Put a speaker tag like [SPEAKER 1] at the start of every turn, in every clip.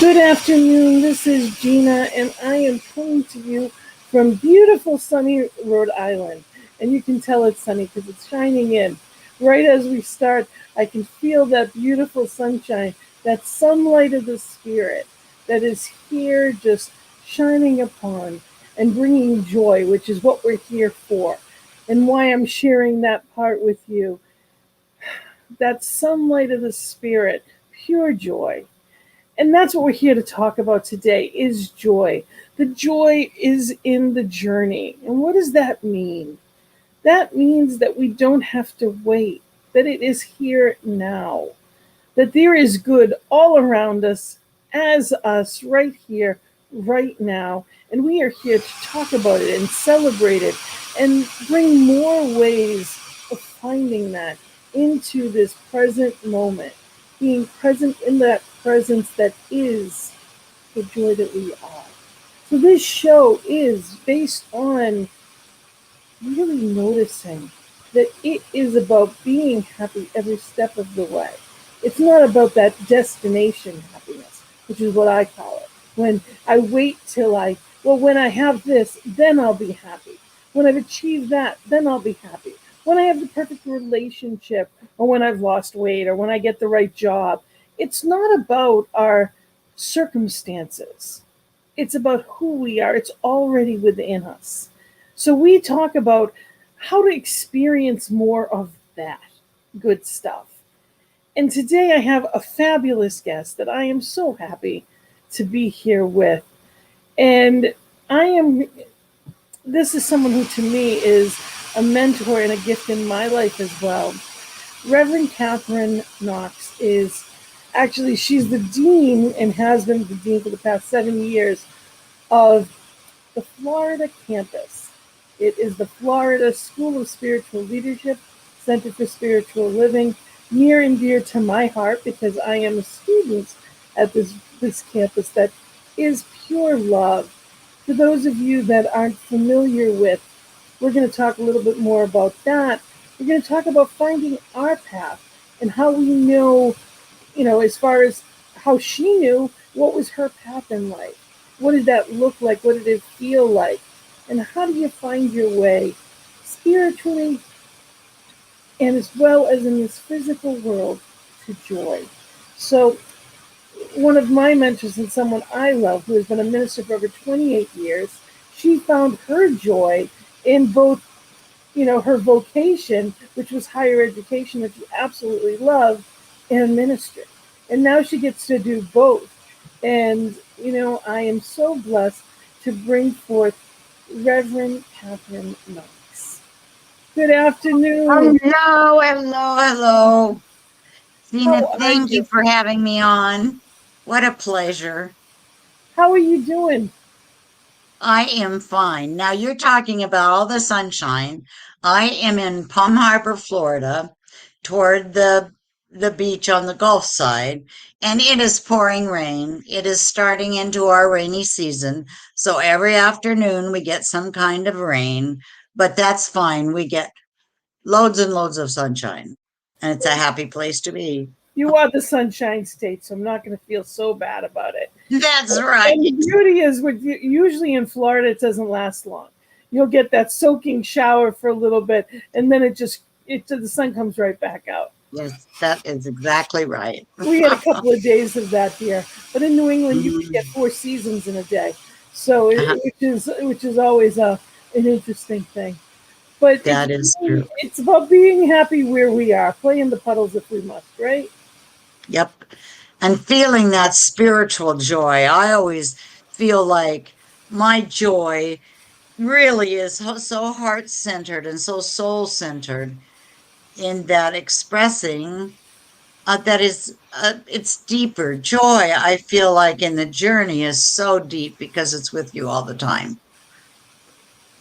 [SPEAKER 1] Good afternoon, this is Gina, and I am coming to you from beautiful sunny Rhode Island. And you can tell it's sunny because it's shining in. Right as we start, I can feel that beautiful sunshine, that sunlight of the spirit that is here just shining upon and bringing joy, which is what we're here for, and why I'm sharing that part with you. That sunlight of the spirit, pure joy. And that's what we're here to talk about today is joy. The joy is in the journey. And what does that mean? That means that we don't have to wait, that it is here now, that there is good all around us, as us, right here, right now. And we are here to talk about it and celebrate it and bring more ways of finding that into this present moment, being present in that presence that is the joy that we are. So this show is based on really noticing that it is about being happy every step of the way. It's not about that destination happiness, which is what I call it. When I wait till when I have this, then I'll be happy. When I've achieved that, then I'll be happy. When I have the perfect relationship, or when I've lost weight, or when I get the right job. It's not about our circumstances. It's about who we are. It's already within us. So we talk about how to experience more of that good stuff. And today I have a fabulous guest that I am so happy to be here with. And this is someone who to me is a mentor and a gift in my life as well. Rev Kathryn Knox she's the dean and has been the dean for the past 7 years of the Florida campus. It is the Florida School of Spiritual Leadership, Center for Spiritual Living, near and dear to my heart because I am a student at this campus that is pure love. For those of you that aren't familiar with, we're going to talk a little bit more about that. We're going to talk about finding our path and how we know, as far as how she knew, what was her path in life? What did that look like? What did it feel like? And how do you find your way spiritually and as well as in this physical world to joy? So one of my mentors and someone I love, who has been a minister for over 28 years, she found her joy in both, her vocation, which was higher education, that she absolutely loved, and ministry. And now she gets to do both. And, I am so blessed to bring forth Reverend Kathryn Knox. Good afternoon.
[SPEAKER 2] Hello. Gina,
[SPEAKER 1] How are
[SPEAKER 2] thank
[SPEAKER 1] you?
[SPEAKER 2] you for having me on. What a pleasure.
[SPEAKER 1] How are you doing?
[SPEAKER 2] I am fine. Now you're talking about all the sunshine. I am in Palm Harbor, Florida, toward the beach on the Gulf side, and it is pouring rain. It is starting into our rainy season, so every afternoon we get some kind of rain, but that's fine. We get loads and loads of sunshine, and it's a happy place to be.
[SPEAKER 1] You are the Sunshine State, so I'm not going to feel so bad about it.
[SPEAKER 2] That's right.
[SPEAKER 1] And the beauty is, usually in Florida, it doesn't last long. You'll get that soaking shower for a little bit, and then the sun comes right back out.
[SPEAKER 2] Yes, that is exactly right.
[SPEAKER 1] We had a couple of days of that here, but in New England, you can get 4 seasons in a day, so which is always an interesting thing. But
[SPEAKER 2] That is true.
[SPEAKER 1] it's about being happy where we are, play in the puddles if we must, right?
[SPEAKER 2] Yep. And feeling that spiritual joy. I always feel like my joy really is so heart centered and so soul centered in that expressing that is, it's deeper. Joy, I feel like in the journey is so deep because it's with you all the time.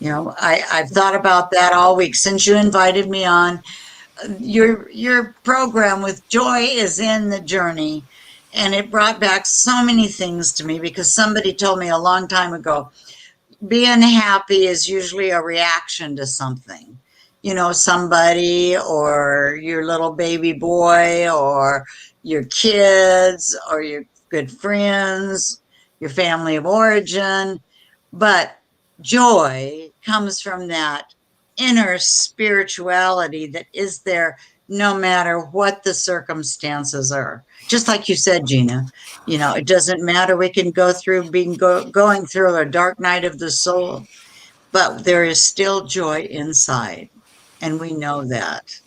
[SPEAKER 2] I've thought about that all week since you invited me on. Your program with joy is in the journey, and it brought back so many things to me because somebody told me a long time ago, being happy is usually a reaction to something. Somebody or your little baby boy or your kids or your good friends, your family of origin, but joy comes from that inner spirituality that is there no matter what the circumstances are. Just like you said, Gina, it doesn't matter. We can go through going through a dark night of the soul, but there is still joy inside. And we know that.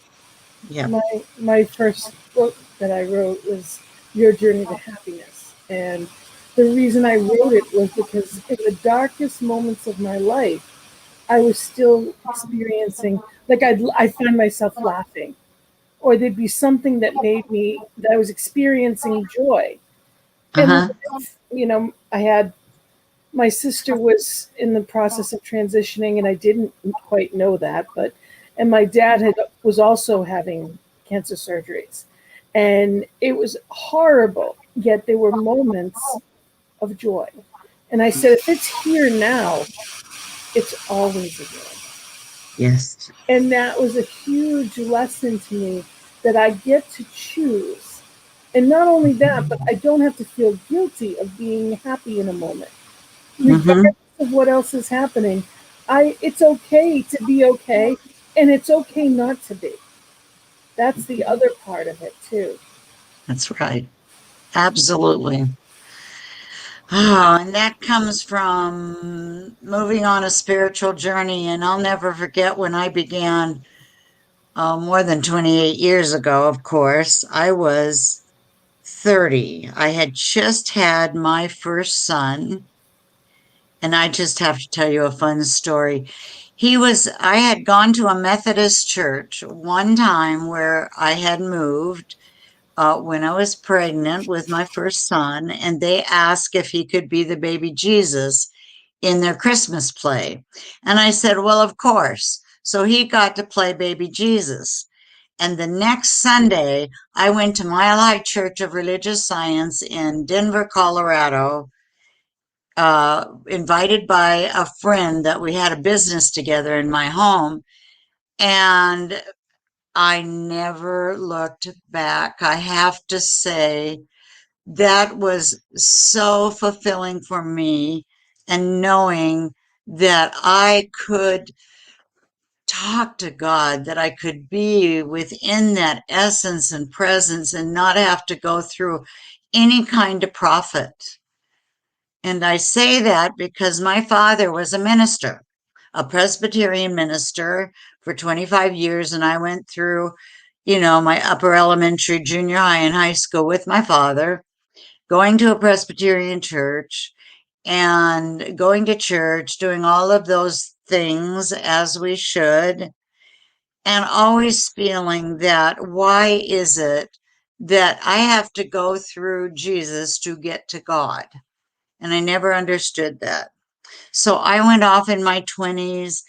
[SPEAKER 2] Yep.
[SPEAKER 1] My first book that I wrote was Your Journey to Happiness, and the reason I wrote it was because in the darkest moments of my life, I was still experiencing, like I find myself laughing, or there'd be something that made me that I was experiencing joy. And
[SPEAKER 2] Uh-huh.
[SPEAKER 1] I had my sister was in the process of transitioning, and I didn't quite know that, but and my dad was also having cancer surgeries, and it was horrible. Yet there were moments of joy, and I said, if it's here now, it's always a joy.
[SPEAKER 2] Yes.
[SPEAKER 1] And that was a huge lesson to me that I get to choose. And not only that, but I don't have to feel guilty of being happy in a moment.
[SPEAKER 2] Mm-hmm.
[SPEAKER 1] Regardless of what else is happening, it's okay to be okay, and it's okay not to be. That's the other part of it too.
[SPEAKER 2] That's right. Absolutely. Oh, and that comes from moving on a spiritual journey. And I'll never forget when I began more than 28 years ago, of course. I was 30. I had just had my first son. And I just have to tell you a fun story. I had gone to a Methodist church one time where I had moved when I was pregnant with my first son, and they asked if he could be the baby Jesus in their Christmas play. And I said, well, of course. So he got to play baby Jesus. And the next Sunday, I went to Mile High Church of Religious Science in Denver, Colorado, invited by a friend that we had a business together in my home. And I never looked back. I have to say, that was so fulfilling for me, and knowing that I could talk to God, that I could be within that essence and presence and not have to go through any kind of profit. And I say that because my father was a minister, a Presbyterian minister for 25 years, and I went through, my upper elementary, junior high, and high school with my father, going to a Presbyterian church and going to church, doing all of those things as we should, and always feeling that why is it that I have to go through Jesus to get to God? And I never understood that. So I went off in my 20s,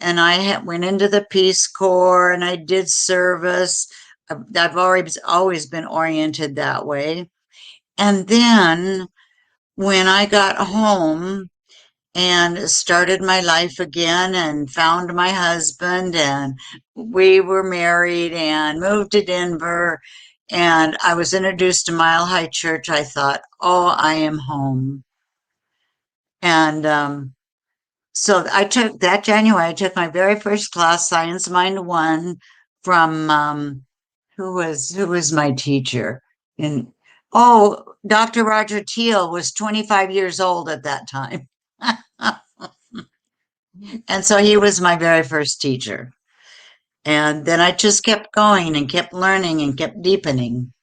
[SPEAKER 2] and went into the Peace Corps, and I did service. I've always been oriented that way. And then when I got home and started my life again and found my husband, and we were married and moved to Denver, and I was introduced to Mile High Church, I thought, oh, I am home. And so I took that January, I took my very first class, Science Mind One, from who was my teacher? And Dr. Roger Teal was 25 years old at that time. And so he was my very first teacher. And then I just kept going and kept learning and kept deepening.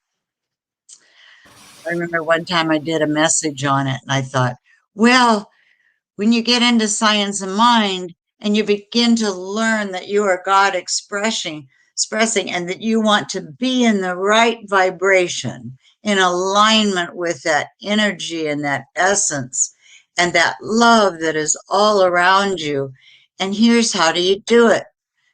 [SPEAKER 2] I remember one time I did a message on it, and I thought, well, when you get into science of mind and you begin to learn that you are God expressing, and that you want to be in the right vibration, in alignment with that energy and that essence and that love that is all around you. And here's how do you do it.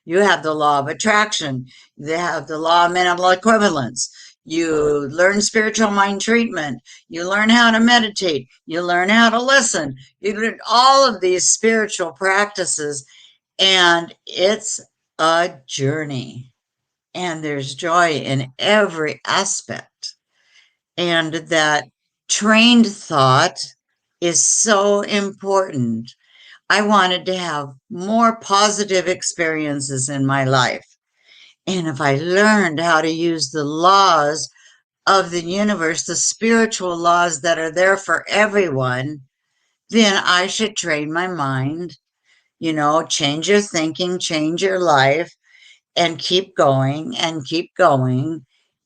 [SPEAKER 2] You have the law of attraction. You have the law of minimal equivalence. You learn spiritual mind treatment. You learn how to meditate. You learn how to listen. You learn all of these spiritual practices, and it's a journey. And there's joy in every aspect. And that Trained thought is so important. I wanted to have more positive experiences in my life. And if I learned how to use the laws of the universe, the spiritual laws that are there for everyone, then I should train my mind, change your thinking, change your life, and keep going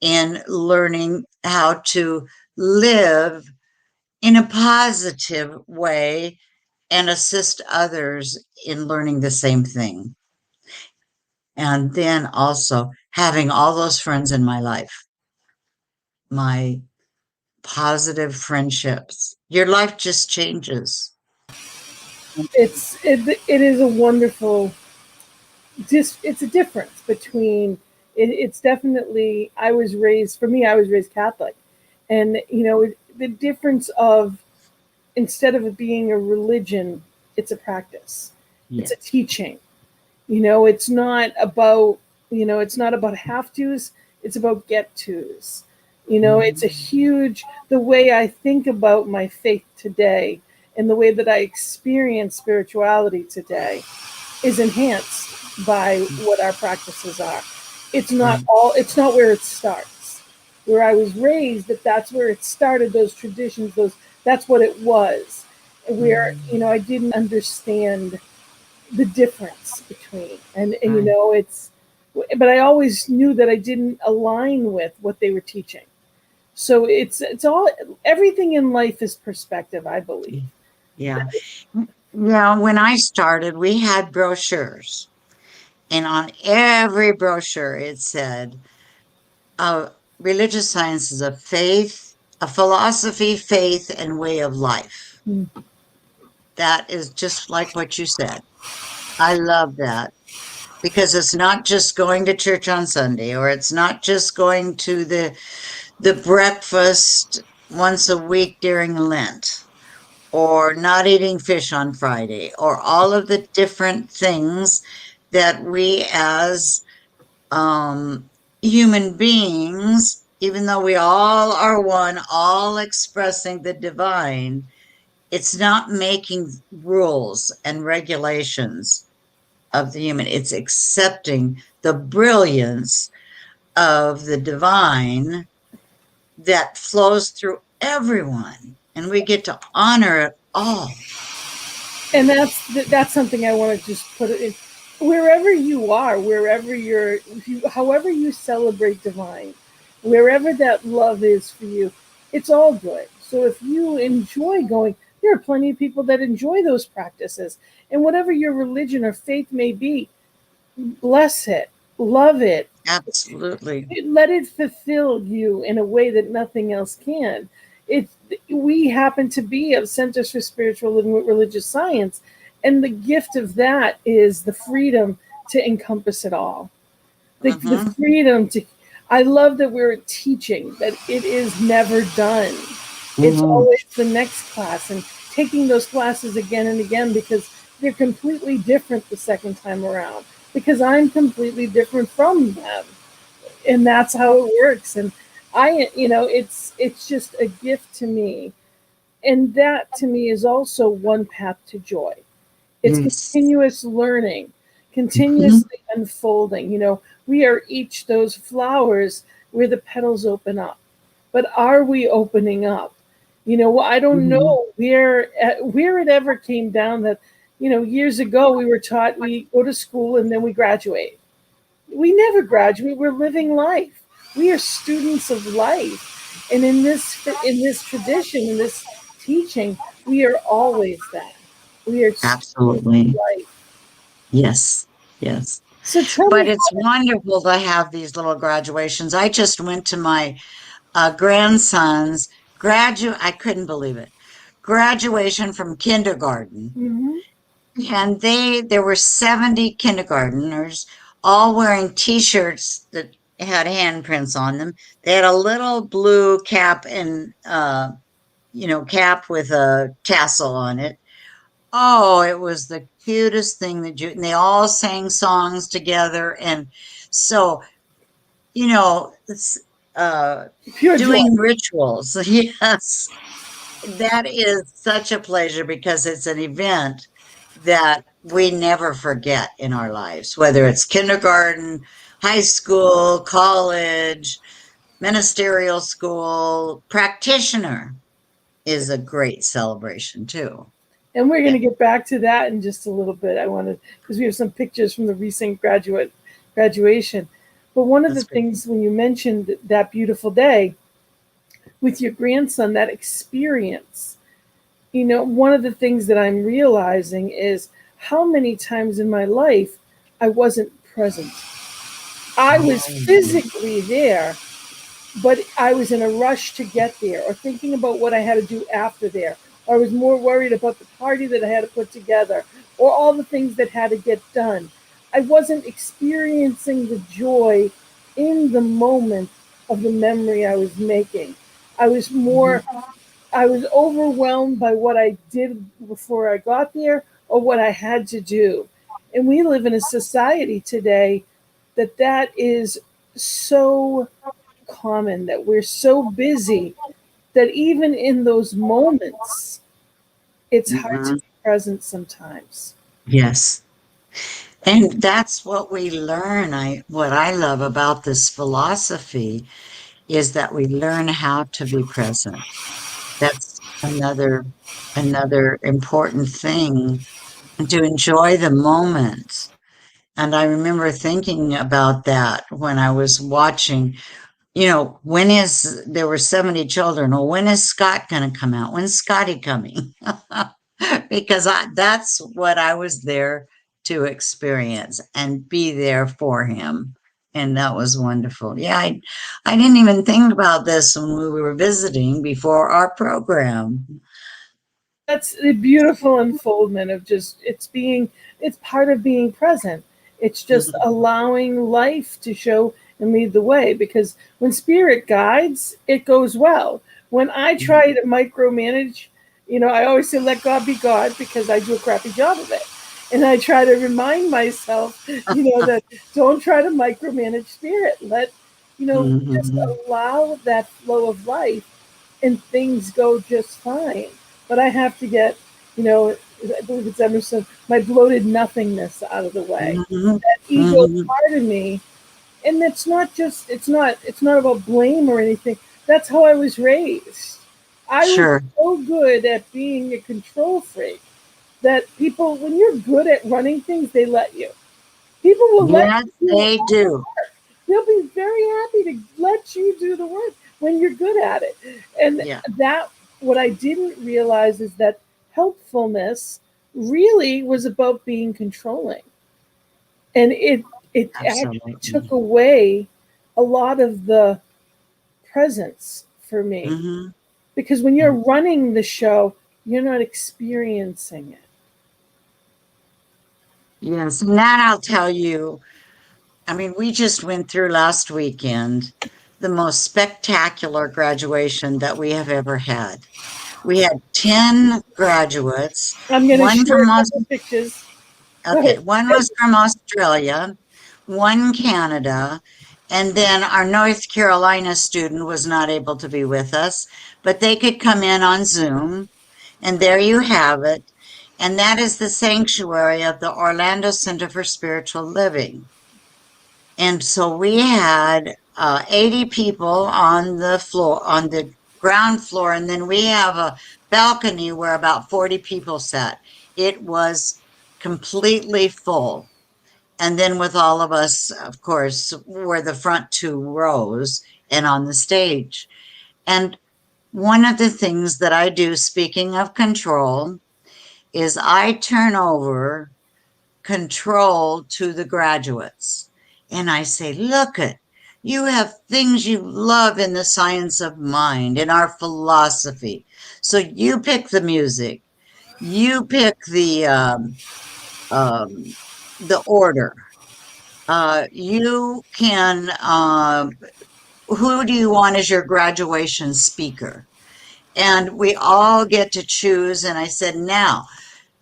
[SPEAKER 2] in learning how to live in a positive way and assist others in learning the same thing. And then also having all those friends in my life, my positive friendships. Your life just changes.
[SPEAKER 1] It is a wonderful, just it's a difference between it's definitely, I was raised, for me, I was raised Catholic, and the difference of, instead of it being a religion, it's a practice, it's
[SPEAKER 2] Yeah.
[SPEAKER 1] a teaching. It's not about, it's not about have to's, it's about get to's. It's a huge, the way I think about my faith today and the way that I experience spirituality today is enhanced by what our practices are.
[SPEAKER 2] Right.
[SPEAKER 1] It's not where it starts. Where I was raised, that's where it started, those traditions, that's what it was. Where, I didn't understand the difference between, and
[SPEAKER 2] Right.
[SPEAKER 1] it's, but I always knew that I didn't align with what they were teaching. So it's all, everything in life is perspective, I believe.
[SPEAKER 2] Yeah. Yeah. When I started, we had brochures, and on every brochure it said, uh, religious science is a faith, a philosophy, faith, and way of life.
[SPEAKER 1] Mm.
[SPEAKER 2] That is just like what you said. I love that because it's not just going to church on Sunday, or it's not just going to the breakfast once a week during Lent, or not eating fish on Friday, or all of the different things that we as um, human beings, even though we all are one, all expressing the divine, it's not making rules and regulations of the human. It's accepting the brilliance of the divine that flows through everyone, and we get to honor it all.
[SPEAKER 1] And that's something I want to just put it in, wherever you are, wherever however you celebrate divine, wherever that love is for you, it's all good. So if you enjoy going, there are plenty of people that enjoy those practices, and whatever your religion or faith may be, bless it, love it,
[SPEAKER 2] Absolutely.
[SPEAKER 1] let it fulfill you in a way that nothing else can. It We happen to be of Centers for Spiritual Living with Religious Science, and the gift of that is the freedom to encompass it all. The
[SPEAKER 2] Hmm.
[SPEAKER 1] freedom to, I love that we're teaching that it is never done. It's
[SPEAKER 2] Hmm.
[SPEAKER 1] always the next class, and taking those classes again and again, because they're completely different the second time around, because I'm completely different from them, and that's how it works. And it's just a gift to me, and that to me is also one path to joy. It's
[SPEAKER 2] Yes.
[SPEAKER 1] continuous learning,
[SPEAKER 2] Mhm.
[SPEAKER 1] continuously unfolding. We are each those flowers where the petals open up, but are we opening up? I don't
[SPEAKER 2] Mhm.
[SPEAKER 1] know where it ever came down that, years ago we were taught we go to school and then we graduate. We never graduate. We're living life. We are students of life, and in this tradition, in this teaching, we are always that. We are students of
[SPEAKER 2] Absolutely.
[SPEAKER 1] life.
[SPEAKER 2] Yes. Yes.
[SPEAKER 1] So tell
[SPEAKER 2] But
[SPEAKER 1] me
[SPEAKER 2] it's
[SPEAKER 1] how.
[SPEAKER 2] wonderful to have these little graduations. I just went to my grandson's I couldn't believe it. Graduation from kindergarten.
[SPEAKER 1] Mhm.
[SPEAKER 2] And there were 70 kindergarteners all wearing t-shirts that had handprints on them. They had a little blue cap and cap with a tassel on it. Oh, it was the cutest thing and they all sang songs together. And so, you know, uh,
[SPEAKER 1] Pure joy.
[SPEAKER 2] doing rituals. Yes, that is such a pleasure because it's an event that we never forget in our lives, whether it's kindergarten, high school, college, ministerial school. Practitioner is a great celebration too.
[SPEAKER 1] And we're going
[SPEAKER 2] Yeah,
[SPEAKER 1] to get back to that in just a little bit. I wanted, because we have some pictures from the recent graduation. But one of the
[SPEAKER 2] that's great.
[SPEAKER 1] things when you mentioned that beautiful day with your grandson, that experience, one of the things that I'm realizing is how many times in my life I wasn't present. I was
[SPEAKER 2] Oh,
[SPEAKER 1] physically there, but I was in a rush to get there or thinking about what I had to do after there. Or I was more worried about the party that I had to put together or all the things that had to get done. I wasn't experiencing the joy in the moment of the memory I was making. I was
[SPEAKER 2] mhm.
[SPEAKER 1] more, I was overwhelmed by what I did before I got there or what I had to do. And we live in a society today that is so common, that we're so busy that even in those moments, it's hard to
[SPEAKER 2] Mhm.
[SPEAKER 1] be present sometimes.
[SPEAKER 2] Yes. And that's what we learn. What I love about this philosophy is that we learn how to be present. That's another important thing, and to enjoy the moment. And I remember thinking about that when I was watching, there were 70 children. Well, when is Scott going to come out? When's Scotty coming? Because that's what I was there to experience and be there for him. And that was wonderful. Yeah, I didn't even think about this when we were visiting before our program.
[SPEAKER 1] That's the beautiful unfoldment of just it's part of being present. It's just
[SPEAKER 2] Mhm,
[SPEAKER 1] allowing life to show and lead the way, because when spirit guides, it goes well. When I try to micromanage, I always say let God be God because I do a crappy job of it. And I try to remind myself, that don't try to micromanage spirit. Just
[SPEAKER 2] mhm,
[SPEAKER 1] allow that flow of life and things go just fine. But I have to get, I believe it's Emerson, my bloated nothingness out of the way.
[SPEAKER 2] mhm,
[SPEAKER 1] That ego
[SPEAKER 2] mhm.
[SPEAKER 1] part of me, and it's not about blame or anything. That's how I was raised. I was
[SPEAKER 2] Sure.
[SPEAKER 1] so good at being a control freak that people, when you're good at running things, they let you. People will let
[SPEAKER 2] Yes,
[SPEAKER 1] you do
[SPEAKER 2] they do.
[SPEAKER 1] they'll be very happy to let you do the work when you're good at it. And
[SPEAKER 2] Yeah,
[SPEAKER 1] that, what I didn't realize is that helpfulness really was about being controlling. And it actually took
[SPEAKER 2] absolutely.
[SPEAKER 1] away a lot of the presence for me.
[SPEAKER 2] Hmm.
[SPEAKER 1] Because when you're running the show, you're not experiencing it.
[SPEAKER 2] Yes, and that I'll tell you. I mean, we just went through last weekend the most spectacular graduation that we have ever had. We had 10 graduates,
[SPEAKER 1] I'm going to
[SPEAKER 2] one
[SPEAKER 1] share
[SPEAKER 2] from
[SPEAKER 1] a
[SPEAKER 2] Aus-
[SPEAKER 1] couple pictures. Go
[SPEAKER 2] okay,
[SPEAKER 1] ahead.
[SPEAKER 2] one was from Australia, one Canada, and then our North Carolina student was not able to be with us, but they could come in on Zoom, and there you have it. And that is the sanctuary of the Orlando Center for Spiritual Living. And so we had 80 people on the floor, on the ground floor, and then we have a balcony where about 40 people sat. It was completely full. And then with all of us, of course, were the front two rows and on the stage. And one of the things that I do, speaking of control, is I turn over control to the graduates. And I say, look at, you have things you love in the science of mind, in our philosophy. So you pick the music, you pick um, the order. You can, who do you want as your graduation speaker? And we all get to choose. And I said, now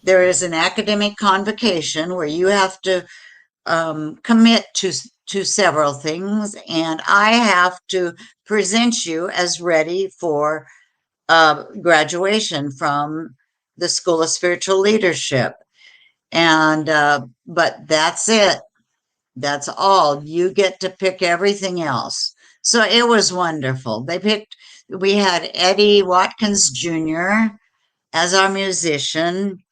[SPEAKER 2] there is an academic convocation where you have to commit to to several things, and I have to present you as ready for graduation from the School of Spiritual Leadership. And but that's it. That's all. You get to pick everything else. So it was wonderful. We had Eddie Watkins Jr. as our musician.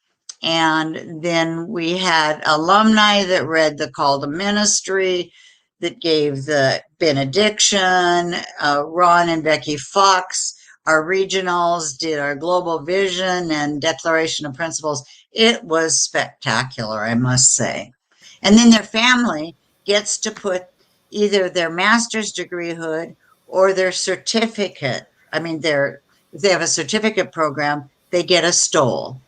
[SPEAKER 2] And then we had alumni that read the call to ministry, that gave the benediction. Ron and Becky Fox, our regionals, did our global vision and declaration of principles. It was spectacular, I must say. And then their family gets to put either their master's degree hood or their certificate. I mean, if they have a certificate program, they get a stole,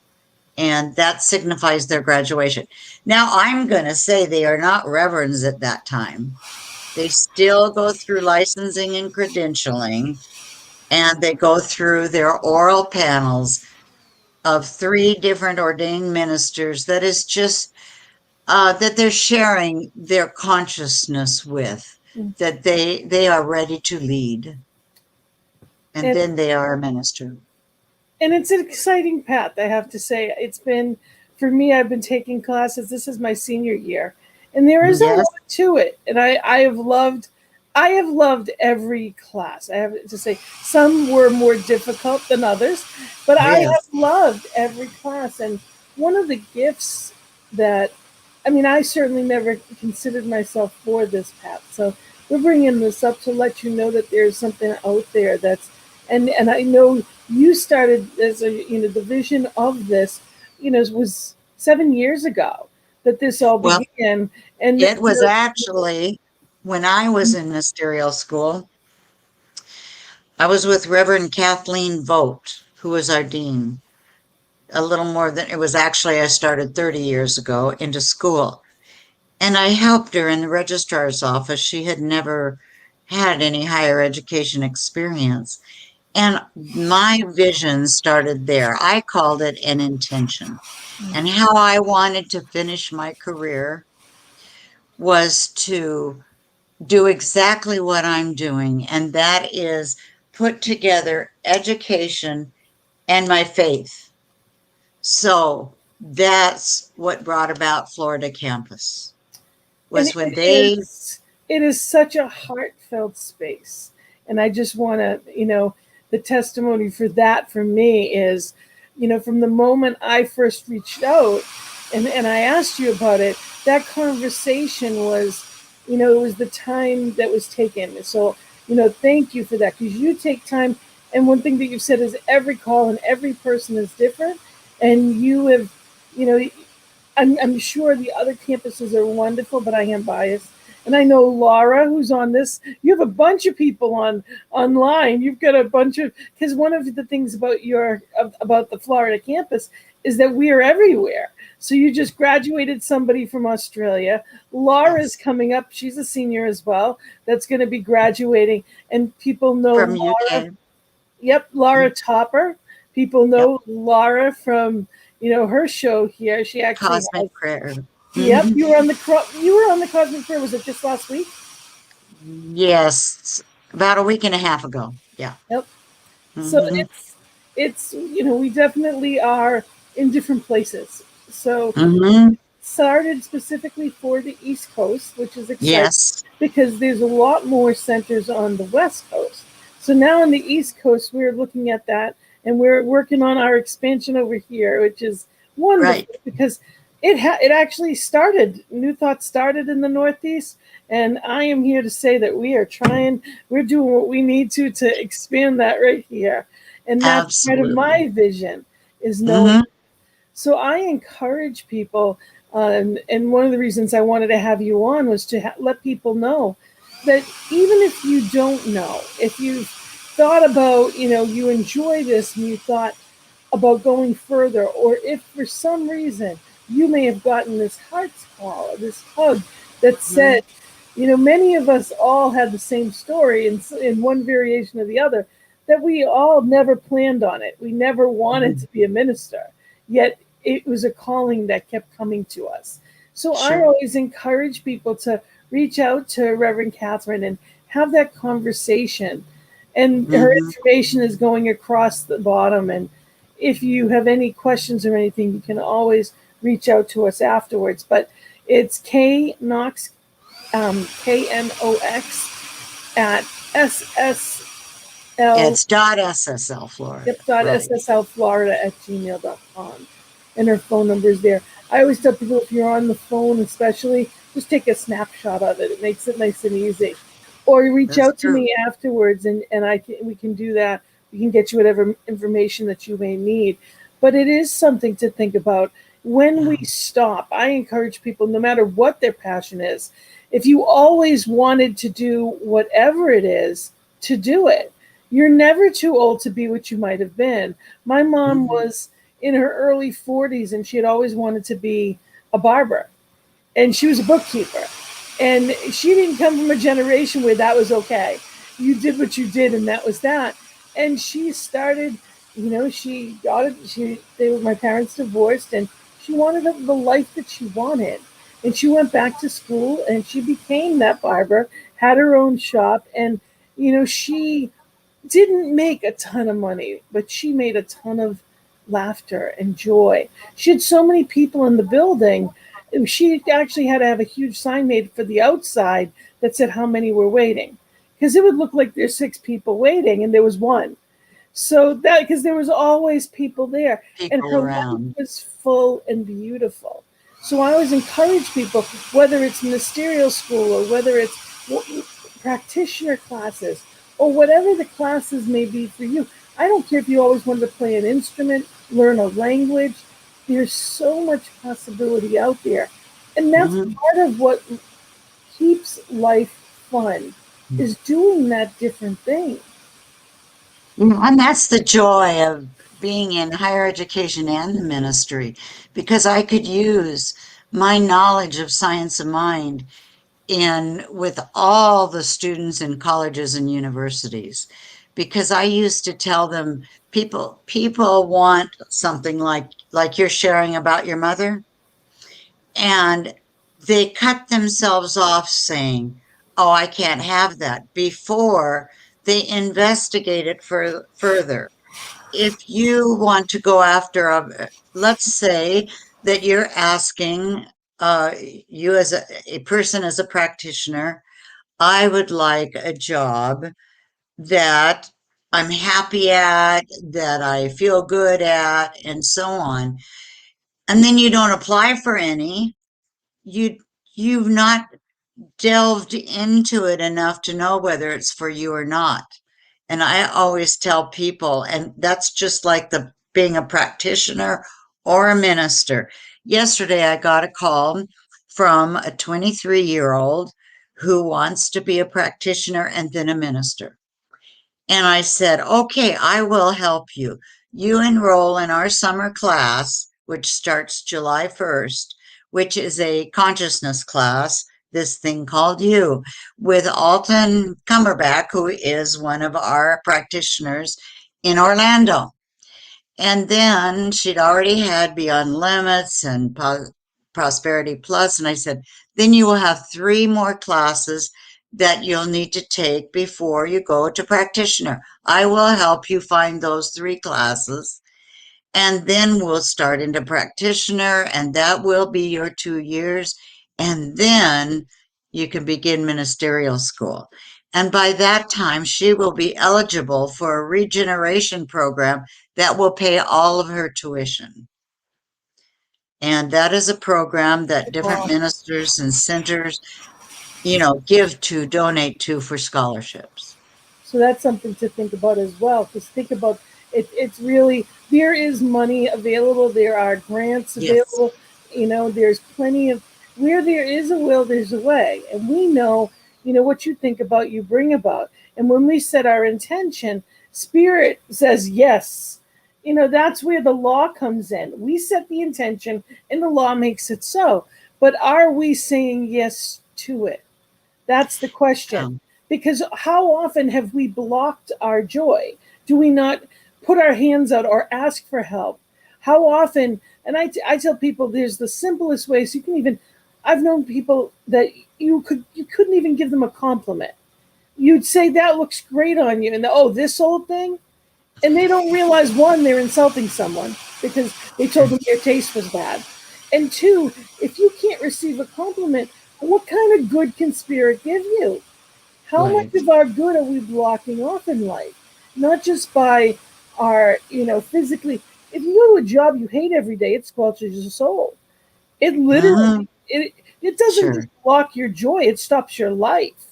[SPEAKER 2] and that signifies their graduation. Now, I'm going to say they are not reverends at that time. They still go through licensing and credentialing, and they go through their oral panels of 3 different ordained ministers that is just that they're sharing their consciousness with, that they are ready to lead, and then they are a minister.
[SPEAKER 1] And it's an exciting path, I have to say. It's been, for me, I've been taking classes. This is my senior year, and there is a lot to it. And I have loved every class. I have to say, some were more difficult than others, but I have loved every class. And one of the gifts that, I mean, I certainly never considered myself for this path. So we're bringing this up to let you know that there's something out there that's, and I know you started as the vision of this, was 7 years ago that this all began. And
[SPEAKER 2] it was actually when I was in ministerial school. I was with Reverend Kathleen Vogt, who was our dean. A little more than it was actually, I started 30 years ago into school, and I helped her in the registrar's office. She had never had any higher education experience. And my vision started there. I called it an intention. And how I wanted to finish my career was to do exactly what I'm doing, and that is put together education and my faith. So that's what brought about Florida Campus.
[SPEAKER 1] It is such a heartfelt space. And I just want to, the testimony for that for me is, from the moment I first reached out and I asked you about it, that conversation was, it was the time that was taken. So, thank you for that, because you take time. And one thing that you've said is every call and every person is different. And you have, I'm sure the other campuses are wonderful, but I am biased. And I know Laura, who's on this, you have a bunch of people online. You've got a bunch of, because one of the things about about the Florida campus is that we are everywhere. So you just graduated somebody from Australia. Laura's coming up. She's a senior as well. That's going to be graduating. And people know
[SPEAKER 2] from
[SPEAKER 1] Laura.
[SPEAKER 2] UK.
[SPEAKER 1] Yep, Laura Topper. People know Laura from, her show here. She actually
[SPEAKER 2] Cosmic Prayer.
[SPEAKER 1] Yep, you were on the Cosmic Prayer. Was it just last week?
[SPEAKER 2] Yes, about a week and a half ago. Yeah.
[SPEAKER 1] Yep. So it's we definitely are in different places. So started specifically for the East Coast, which is exciting because there's a lot more centers on the West Coast. So now on the East Coast, we're looking at that, and we're working on our expansion over here, which is wonderful because it actually started. New Thought started in the Northeast, and I am here to say that we're doing what we need to expand that right here, and that's part of my vision is knowing. So I encourage people, and one of the reasons I wanted to have you on was to let people know that even if you don't know, if you've thought about, you enjoy this and you thought about going further, or if for some reason you may have gotten this heart's call, this hug that said, many of us all had the same story in one variation or the other, that we all never planned on it. We never wanted to be a minister, yet it was a calling that kept coming to us. So I always encourage people to reach out to Reverend Kathryn and have that conversation. And her
[SPEAKER 2] Mm-hmm.
[SPEAKER 1] information is going across the bottom. And if you have any questions or anything, you can always reach out to us afterwards. But it's K Knox, KNOX at SSL.
[SPEAKER 2] It's .ssl Florida,
[SPEAKER 1] Yep,
[SPEAKER 2] right?
[SPEAKER 1] .sslflorida@gmail.com. And her phone number is there. I always tell people if you're on the phone, especially, just take a snapshot of it. It makes it nice and easy. Or you reach
[SPEAKER 2] That's
[SPEAKER 1] out to
[SPEAKER 2] true.
[SPEAKER 1] me afterwards, and we can do that. We can get you whatever information that you may need. But it is something to think about. When we
[SPEAKER 2] Yeah.
[SPEAKER 1] stop, I encourage people, no matter what their passion is, if you always wanted to do whatever it is, to do it. You're never too old to be what you might have been. My mom
[SPEAKER 2] Mm-hmm.
[SPEAKER 1] was in her early 40s and she had always wanted to be a barber, and she was a bookkeeper. And she didn't come from a generation where that was okay. You did what you did, and that was that. And she started, she got it. My parents divorced, and she wanted the life that she wanted. And she went back to school, and she became that barber, had her own shop, and she didn't make a ton of money, but she made a ton of laughter and joy. She had so many people in the building. She actually had to have a huge sign made for the outside that said how many were waiting, because it would look like there's 6 people waiting and there was one. So that, because there was always people there, and
[SPEAKER 2] People
[SPEAKER 1] her life
[SPEAKER 2] around.
[SPEAKER 1] was full and beautiful. So I always encourage people, whether it's ministerial school or whether it's practitioner classes or whatever the classes may be for you. I don't care if you always wanted to play an instrument, learn a language. There's so much possibility out there. And that's
[SPEAKER 2] Mm-hmm.
[SPEAKER 1] part of what keeps life fun, is doing that different thing.
[SPEAKER 2] And that's the joy of being in higher education and the ministry, because I could use my knowledge of science of mind in with all the students in colleges and universities, because I used to tell them, people want something like you're sharing about your mother, and they cut themselves off saying, "Oh, I can't have that," before they investigate it further. If you want to go after let's say that you're asking, you as a person, as a practitioner, I would like a job that I'm happy at, that I feel good at, and so on. And then you don't apply for any. You you've not delved into it enough to know whether it's for you or not. And I always tell people, and that's just like the being a practitioner or a minister. Yesterday, I got a call from a 23-year-old who wants to be a practitioner and then a minister. And I said, okay, I will help you. You enroll in our summer class, which starts July 1st, which is a consciousness class, this thing called You, with Alton Cumberbatch, who is one of our practitioners in Orlando. And then she'd already had Beyond Limits and Prosperity Plus. And I said, then you will have 3 more classes that you'll need to take before you go to practitioner. I will help you find those 3 classes. And then we'll start into practitioner, and that will be your 2 years. And then you can begin ministerial school. And by that time, she will be eligible for a regeneration program that will pay all of her tuition. And that is a program that different
[SPEAKER 1] Wow.
[SPEAKER 2] ministers and centers, give to, donate to for scholarships.
[SPEAKER 1] So that's something to think about as well. Because think about it, it's really, there is money available, there are grants
[SPEAKER 2] Yes.
[SPEAKER 1] available, there's plenty of, where there is a will, there's a way. And we know, what you think about, you bring about. And when we set our intention, spirit says yes. That's where the law comes in. We set the intention and the law makes it so. But are we saying yes to it? That's the question.
[SPEAKER 2] Um,
[SPEAKER 1] Because how often have we blocked our joy? Do we not put our hands out or ask for help? How often, and I tell people there's the simplest ways you can even, I've known people that you couldn't even give them a compliment. You'd say that looks great on you, and oh, this old thing, and they don't realize, one, they're insulting someone because they told them their taste was bad, and two, if you can't receive a compliment, what kind of good can spirit give you? How much
[SPEAKER 2] Right.
[SPEAKER 1] of our good are we blocking off in life? Not just by our, physically. If you go to a job you hate every day, it squelches your soul. It
[SPEAKER 2] Hmm.
[SPEAKER 1] literally, it doesn't just
[SPEAKER 2] Sure.
[SPEAKER 1] block your joy, it stops your life.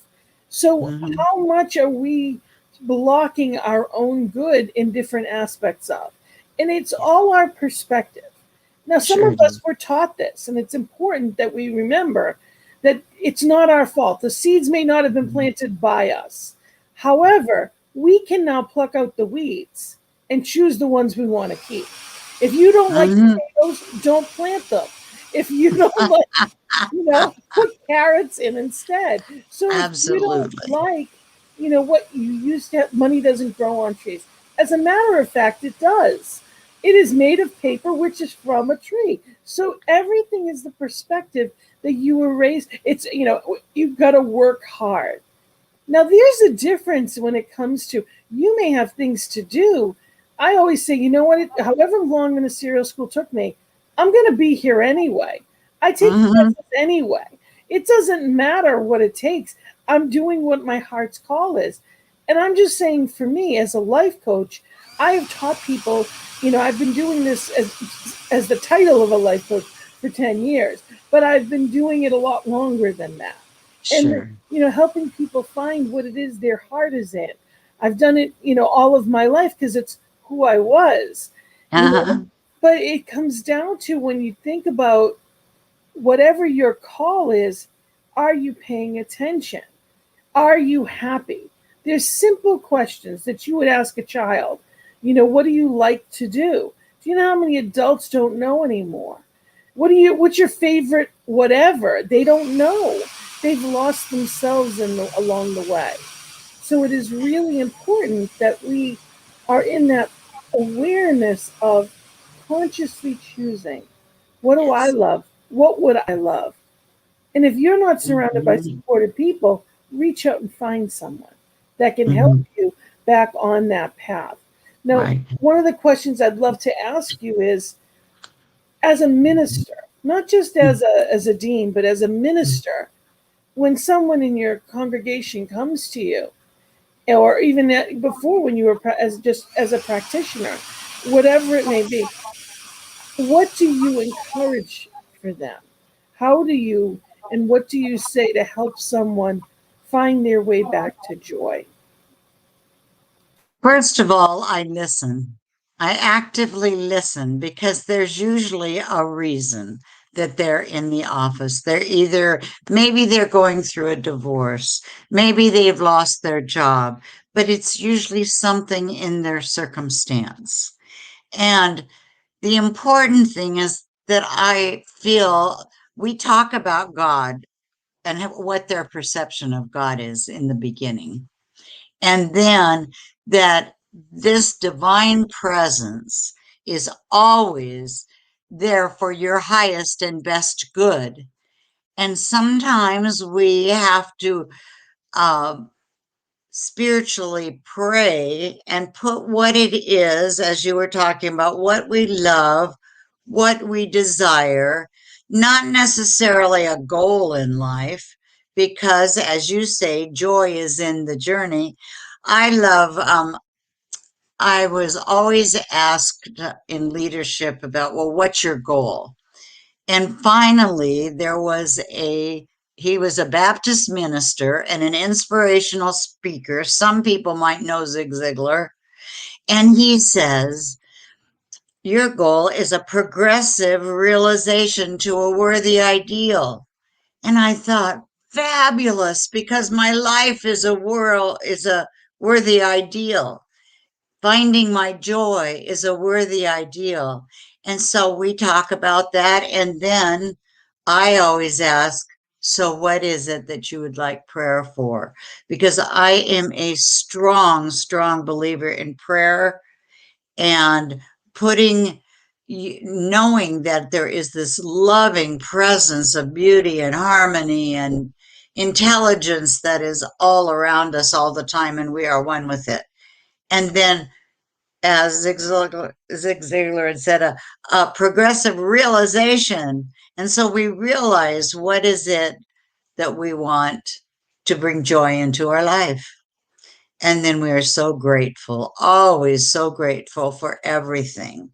[SPEAKER 1] So
[SPEAKER 2] Hmm.
[SPEAKER 1] how much are we blocking our own good in different aspects of? And it's all our perspective. Now, some
[SPEAKER 2] Sure
[SPEAKER 1] of
[SPEAKER 2] it
[SPEAKER 1] us
[SPEAKER 2] is.
[SPEAKER 1] were taught this, and it's important that we remember that it's not our fault. The seeds may not have been
[SPEAKER 2] Mhm.
[SPEAKER 1] planted by us. However, we can now pluck out the weeds and choose the ones we want to keep. If you don't like
[SPEAKER 2] Mhm.
[SPEAKER 1] potatoes, don't plant them. If you don't like, put carrots in instead. So if you don't
[SPEAKER 2] Absolutely.
[SPEAKER 1] like, what you used to have, money doesn't grow on trees. As a matter of fact, it does. It is made of paper, which is from a tree. So everything is the perspective that you were raised. It's, you've got to work hard. Now, there's a difference when it comes to, you may have things to do. I always say, you know what, however long in a serial school took me, I'm going to be here anyway. I take
[SPEAKER 2] Hmm.
[SPEAKER 1] classes anyway. It doesn't matter what it takes. I'm doing what my heart's call is. And I'm just saying, for me, as a life coach, I have taught people, I've been doing this as the title of a life coach for 10 years, but I've been doing it a lot longer than that. And
[SPEAKER 2] Sure.
[SPEAKER 1] helping people find what it is their heart is in. I've done it, all of my life because it's who I was, you know.
[SPEAKER 2] Uh-huh.
[SPEAKER 1] But it comes down to, when you think about whatever your call is, are you paying attention? Are you happy? There's simple questions that you would ask a child. What do you like to do? Do you know how many adults don't know anymore? What's your favorite whatever? They don't know. They've lost themselves along the way. So it is really important that we are in that awareness of consciously choosing, what do I
[SPEAKER 2] Yes.
[SPEAKER 1] love? What would I love? And if you're not surrounded by
[SPEAKER 2] Hmm.
[SPEAKER 1] supportive people, reach out and find someone that can help
[SPEAKER 2] Hmm.
[SPEAKER 1] you back on that path. Now,
[SPEAKER 2] Right.
[SPEAKER 1] one of the questions I'd love to ask you is, as a minister, not just as a dean, but as a minister, when someone in your congregation comes to you, or even before, when you were as just as a practitioner, whatever it may be, what do you encourage for them? How do you, and what do you say to help someone find their way back to joy?
[SPEAKER 2] First of all, I listen. I actively listen because there's usually a reason that they're in the office. Maybe they're going through a divorce, maybe they've lost their job, but it's usually something in their circumstance. And the important thing is that I feel we talk about God and what their perception of God is in the beginning. And then that this divine presence is always there for your highest and best good. And sometimes we have to uh, spiritually pray and put what it is, as you were talking about, what we love, what we desire, not necessarily a goal in life, because as you say, joy is in the journey. I love, I was always asked in leadership about, well, what's your goal? And finally, he was a Baptist minister and an inspirational speaker. Some people might know Zig Ziglar. And he says, your goal is a progressive realization to a worthy ideal. And I thought, fabulous, because my life is a worthy ideal. Finding my joy is a worthy ideal. And so we talk about that. And then I always ask, so what is it that you would like prayer for? Because I am a strong, strong believer in prayer and putting knowing that there is this loving presence of beauty and harmony and intelligence that is all around us all the time, and we are one with it. And then, as Zig Ziglar had said, a progressive realization. And so we realize what is it that we want to bring joy into our life. And then we are so grateful, always so grateful for everything.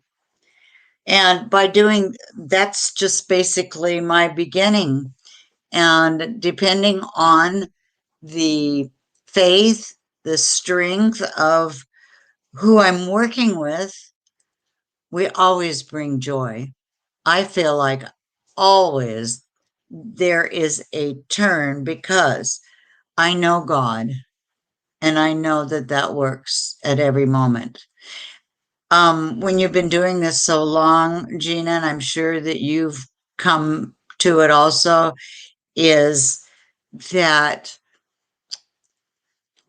[SPEAKER 2] And by doing that's just basically my beginning. And depending on the faith, the strength of who I'm working with, we always bring joy. I feel like always there is a turn because I know God and I know that that works at every moment. When you've been doing this so long, Gina, and I'm sure that you've come to it also, is that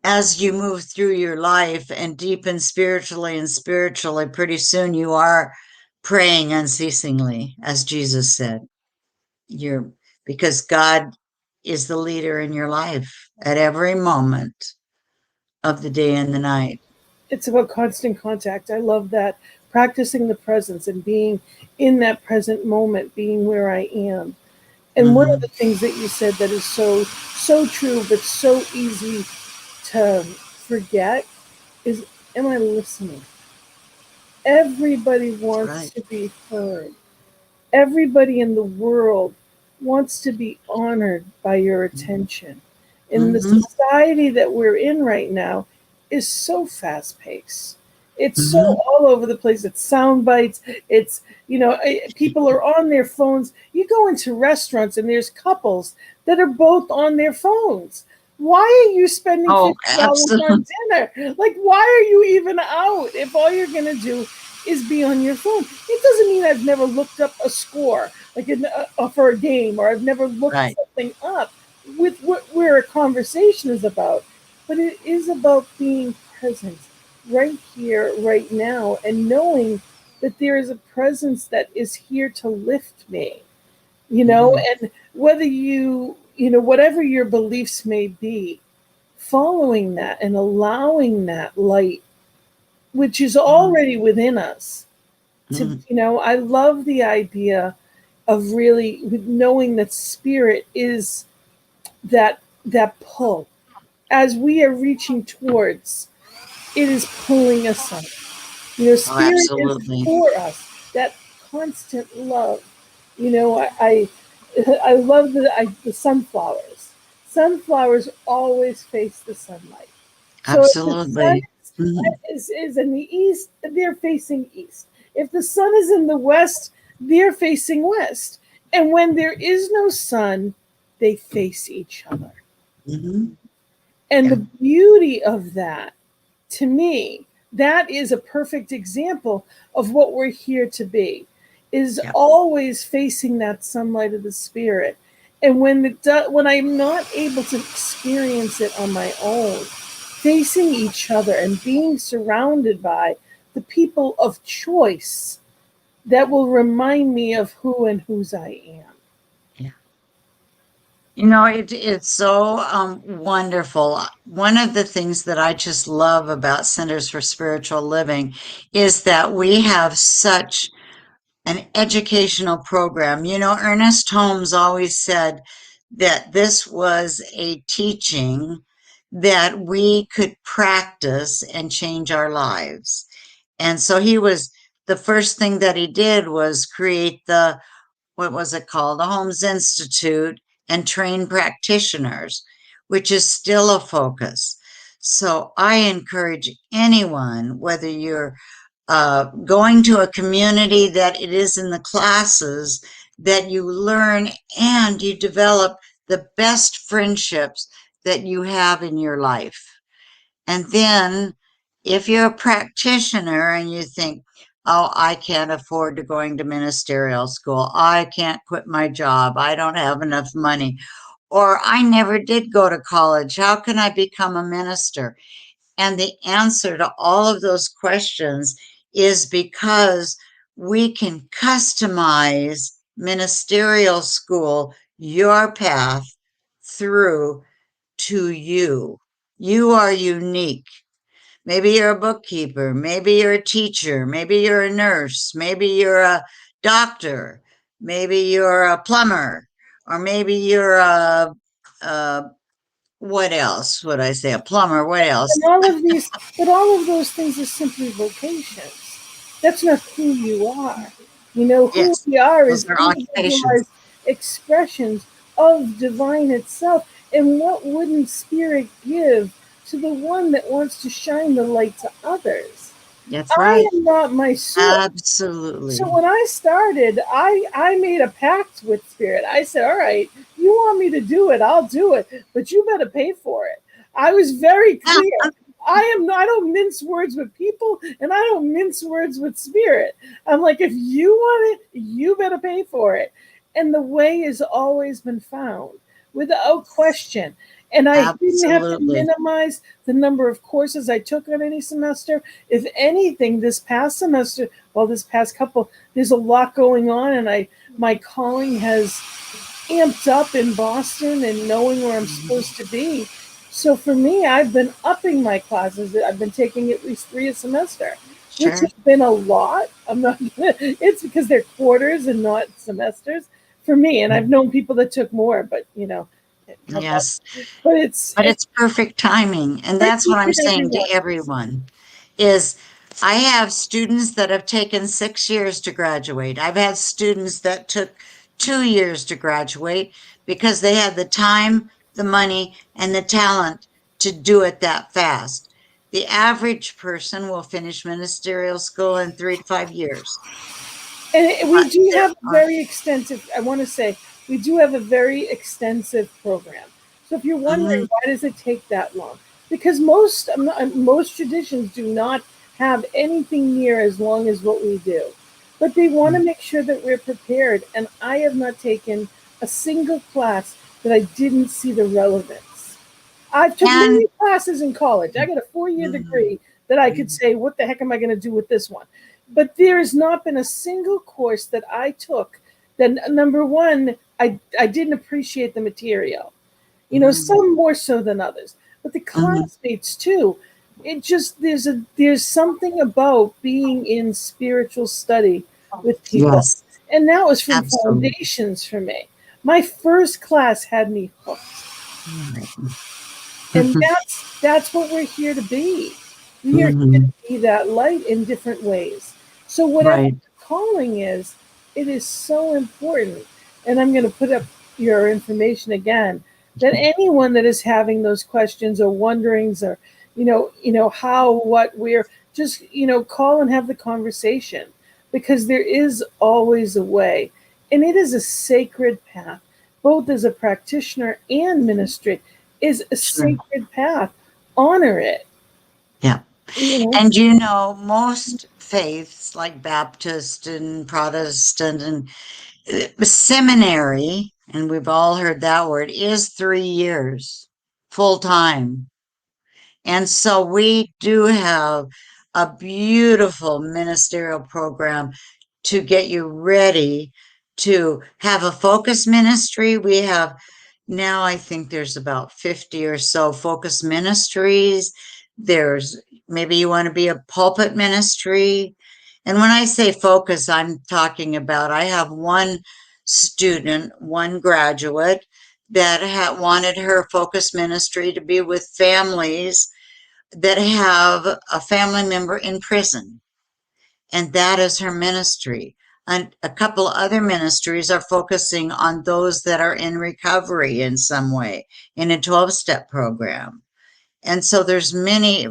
[SPEAKER 2] as you move through your life and deepen spiritually and spiritually, pretty soon you are praying unceasingly, as Jesus said. You're because God is the leader in your life at every moment of the day and the night.
[SPEAKER 1] It's about constant contact. I love that. Practicing the presence and being in that present moment, being where I am. And one of
[SPEAKER 2] Mm-hmm.
[SPEAKER 1] the things that you said that is so true, but so easy to forget is, am I listening? Everybody
[SPEAKER 2] That's
[SPEAKER 1] wants
[SPEAKER 2] right.
[SPEAKER 1] to be heard. Everybody in the world wants to be honored by your attention. And the
[SPEAKER 2] Mm-hmm.
[SPEAKER 1] society that we're in right now is so fast paced. It's so
[SPEAKER 2] Mm-hmm.
[SPEAKER 1] all over the place. It's sound bites. It's, people are on their phones. You go into restaurants and there's couples that are both on their phones. Why are you spending
[SPEAKER 2] Oh,
[SPEAKER 1] $50 on
[SPEAKER 2] absolutely.
[SPEAKER 1] dinner? Like, why are you even out if all you're going to do is be on your phone? It doesn't mean I've never looked up a score, like for a game, or I've never looked
[SPEAKER 2] Right.
[SPEAKER 1] something up with what where a conversation is about. But it is about being present right here, right now, and knowing that there is a presence that is here to lift me,
[SPEAKER 2] Mm-hmm.
[SPEAKER 1] and whether whatever your beliefs may be, following that and allowing that light, which is
[SPEAKER 2] Mm-hmm.
[SPEAKER 1] already within us, to, I love the idea of really knowing that spirit is that pull as we are reaching towards, it is pulling us up.
[SPEAKER 2] Oh,
[SPEAKER 1] Spirit is
[SPEAKER 2] absolutely.
[SPEAKER 1] for us. That constant love. I love the sunflowers. Sunflowers always face the sunlight. So if the sun
[SPEAKER 2] Absolutely. Mm-hmm.
[SPEAKER 1] is in the east, they're facing east. If the sun is in the west, they're facing west. And when there is no sun, they face each other.
[SPEAKER 2] Mm-hmm.
[SPEAKER 1] And
[SPEAKER 2] Yeah.
[SPEAKER 1] the beauty of that, to me, that is a perfect example of what we're here to be, is
[SPEAKER 2] Yeah.
[SPEAKER 1] always facing that sunlight of the spirit. And when I'm not able to experience it on my own, facing each other and being surrounded by the people of choice that will remind me of who and whose I am.
[SPEAKER 2] Yeah. It's so wonderful. One of the things that I just love about Centers for Spiritual Living is that we have such an educational program. Ernest Holmes always said that this was a teaching that we could practice and change our lives. And so the first thing that he did was create what was it called? The Holmes Institute, and train practitioners, which is still a focus. So I encourage anyone, whether you're going to a community, that it is in the classes that you learn and you develop the best friendships that you have in your life. And then if you're a practitioner and you think, oh, I can't afford to going to ministerial school, I can't quit my job, I don't have enough money, or I never did go to college, how can I become a minister? And the answer to all of those questions is because we can customize ministerial school, your path through to you. You are unique. Maybe you're a bookkeeper, maybe you're a teacher, maybe you're a nurse, maybe you're a doctor, maybe you're a plumber, or maybe you're a what else would I say? A plumber, what else?
[SPEAKER 1] And all of these, but all of those things are simply vocations. That's not who you are. You know, who
[SPEAKER 2] Yes,
[SPEAKER 1] we are
[SPEAKER 2] those
[SPEAKER 1] is
[SPEAKER 2] are occupations.
[SPEAKER 1] individualized expressions of divine itself. And what wouldn't spirit give to the one that wants to shine the light to others?
[SPEAKER 2] That's
[SPEAKER 1] I
[SPEAKER 2] right.
[SPEAKER 1] am not my source. So
[SPEAKER 2] Absolutely.
[SPEAKER 1] when I started, I made a pact with spirit. I said, all right, you want me to do it, I'll do it, but you better pay for it. I was very clear. I don't mince words with people, and I don't mince words with spirit. I'm like, if you want it, you better pay for it. And the way has always been found without question. And I didn't have to
[SPEAKER 2] Absolutely.
[SPEAKER 1] minimize the number of courses I took on any semester. If anything, this past semester, well, this past couple, there's a lot going on, and my calling has amped up in Boston and knowing where I'm supposed to be. So for me, I've been upping my classes. I've been taking at least 3 a semester, which
[SPEAKER 2] Sure.
[SPEAKER 1] has been a lot. I'm not. It's because they're quarters and not semesters for me. And I've known people that took more, but
[SPEAKER 2] Yes.
[SPEAKER 1] but it's
[SPEAKER 2] But it's perfect timing. And
[SPEAKER 1] for
[SPEAKER 2] that's what
[SPEAKER 1] each
[SPEAKER 2] I'm
[SPEAKER 1] and every
[SPEAKER 2] saying to
[SPEAKER 1] one.
[SPEAKER 2] everyone is I have students that have taken 6 years to graduate. I've had students that took 2 years to graduate because they had the time, the money, and the talent to do it that fast. The average person will finish ministerial school in 3 to 5 years.
[SPEAKER 1] And
[SPEAKER 2] But
[SPEAKER 1] we do
[SPEAKER 2] there
[SPEAKER 1] have a
[SPEAKER 2] are,
[SPEAKER 1] very extensive, I want to say, we do have a very extensive program. So if you're
[SPEAKER 2] mhm,
[SPEAKER 1] wondering, why does it take that long? Because most traditions do not have anything near as long as what we do. But they want to make sure that we're prepared. And I have not taken a single class that I didn't see the relevance. I've took
[SPEAKER 2] and
[SPEAKER 1] many classes in college. I got a 4 year
[SPEAKER 2] mhm,
[SPEAKER 1] degree that I could say, what the heck am I going to do with this one? But there has not been a single course that I took that, number one, I didn't appreciate the material. You know,
[SPEAKER 2] mhm,
[SPEAKER 1] some more so than others. But the
[SPEAKER 2] mhm,
[SPEAKER 1] classmates too. It just there's something about being in spiritual study with people.
[SPEAKER 2] yes,
[SPEAKER 1] And that was from
[SPEAKER 2] absolutely.
[SPEAKER 1] foundations for me. My first class had me hooked.
[SPEAKER 2] Right.
[SPEAKER 1] And that's what we're here to be. We are here
[SPEAKER 2] Mhm.
[SPEAKER 1] to be that light in different ways. So whatever
[SPEAKER 2] Right.
[SPEAKER 1] the calling is, it is so important. And I'm going to put up your information again, that anyone that is having those questions or wonderings, or how, what, where, just call and have the conversation, because there is always a way, and it is a sacred path, both as a practitioner and ministry is a
[SPEAKER 2] Sure.
[SPEAKER 1] sacred path. Honor it.
[SPEAKER 2] Yeah.
[SPEAKER 1] You know,
[SPEAKER 2] And most faiths like Baptist and Protestant and seminary, and we've all heard that word, is 3 years full time. And so we do have a beautiful ministerial program to get you ready to have a focus ministry. We have now, I think there's about 50 or so focus ministries. There's maybe you want to be a pulpit ministry. And when I say focus, I'm talking about I have one student, one graduate that wanted her focus ministry to be with families that have a family member in prison, and that is her ministry. And a couple other ministries are focusing on those that are in recovery in some way in a 12-step program. And so there's many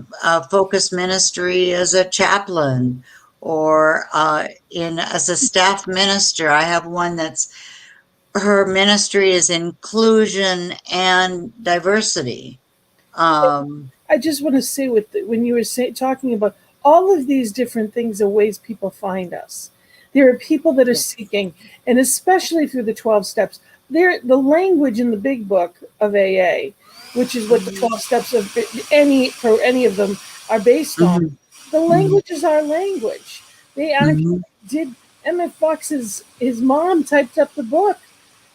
[SPEAKER 2] focus ministry as a chaplain or in as a staff minister. I have one that's her ministry is inclusion and diversity. Um,
[SPEAKER 1] I just want to say, when you were talking about all of these different things, are ways people find us. There are people that are
[SPEAKER 2] yeah.
[SPEAKER 1] seeking, and especially through the 12 steps. The language in the big book of AA, which is what the
[SPEAKER 2] Mhm,
[SPEAKER 1] 12 steps of any of them are based on.
[SPEAKER 2] mhm,
[SPEAKER 1] The
[SPEAKER 2] mhm,
[SPEAKER 1] language is our language. They aren't
[SPEAKER 2] mhm.
[SPEAKER 1] did Emmett Fox's his mom typed up the book.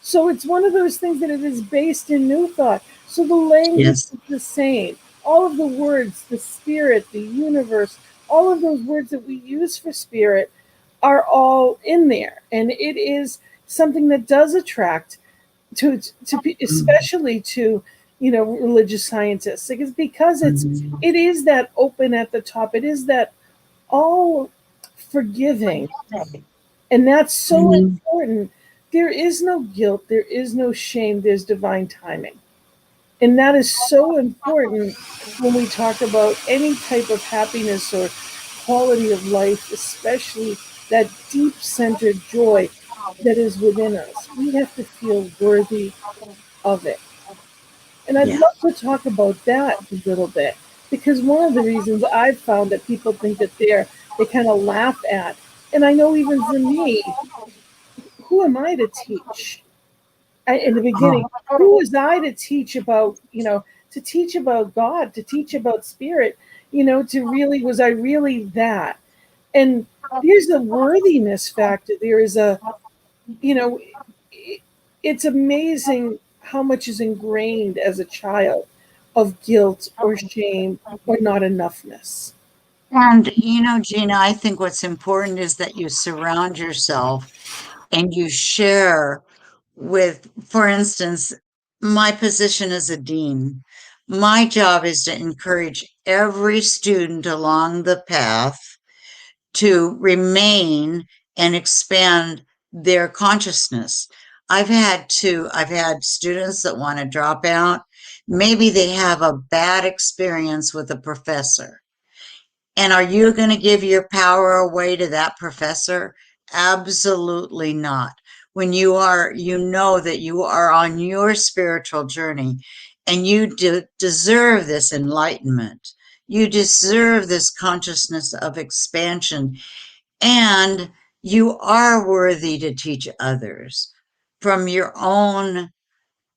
[SPEAKER 1] So it's one of those things that it is based in New Thought. So the language
[SPEAKER 2] Yes.
[SPEAKER 1] is the same. All of the words, the spirit, the universe, all of those words that we use for spirit are all in there. And it is something that does attract especially to religious scientists, because it is that open at the top. It is that all forgiving, and that's so
[SPEAKER 2] Mhm.
[SPEAKER 1] important. There is no guilt, there is no shame, there's divine timing. And that is so important when we talk about any type of happiness or quality of life, especially that deep centered joy that is within us. We have to feel worthy of it. And I'd
[SPEAKER 2] Yeah.
[SPEAKER 1] love to talk about that a little bit, because one of the reasons I've found that people think that they kind of laugh at, and I know even for me, who am I to teach? In the beginning,
[SPEAKER 2] Oh,
[SPEAKER 1] who was I to teach about, to teach about God, to teach about spirit, to really, was I really that? And there's a worthiness factor. There is a, you know, it's amazing how much is ingrained as a child of guilt or shame or not enoughness.
[SPEAKER 2] and Gina, I think what's important is that you surround yourself and you share with, for instance, my position as a dean. My job is to encourage every student along the path to remain and expand their consciousness. I've had students that want to drop out. Maybe they have a bad experience with a professor. And are you going to give your power away to that professor? Absolutely not. When you know that you are on your spiritual journey and you deserve this enlightenment. You deserve this consciousness of expansion, and you are worthy to teach others from your own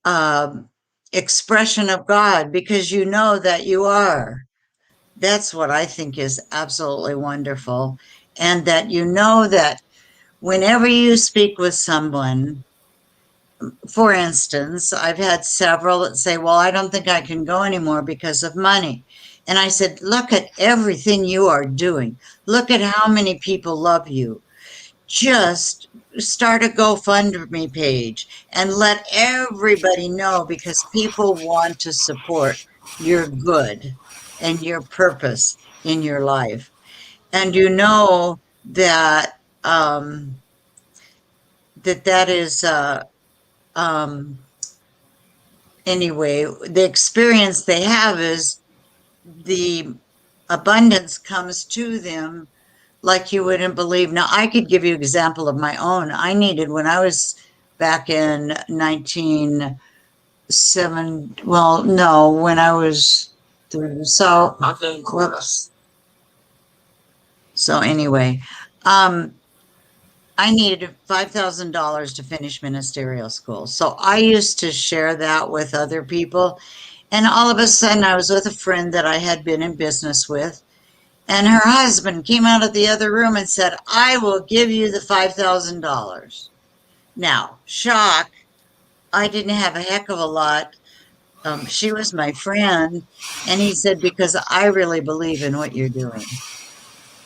[SPEAKER 2] um expression of God, because you know that you are. That's what I think is absolutely wonderful. And that you know that whenever you speak with someone, for instance, I've had several that say, well, I don't think I can go anymore because of money. And I said, look at everything you are doing. Look at how many people love you. Just start a GoFundMe page and let everybody know, because people want to support your good and your purpose in your life. And you know that that is um, anyway, the experience they have is the abundance comes to them like you wouldn't believe. Now, I could give you an example of my own. I needed, when I was back in 1997, well, no, when I was so, whoops. So anyway, um, I needed $5,000 to finish ministerial school. So I used to share that with other people. And all of a sudden, I was with a friend that I had been in business with, and her husband came out of the other room and said, I will give you the $5,000. Now, shock, I didn't have a heck of a lot. She was my friend. And he said, because I really believe in what you're doing.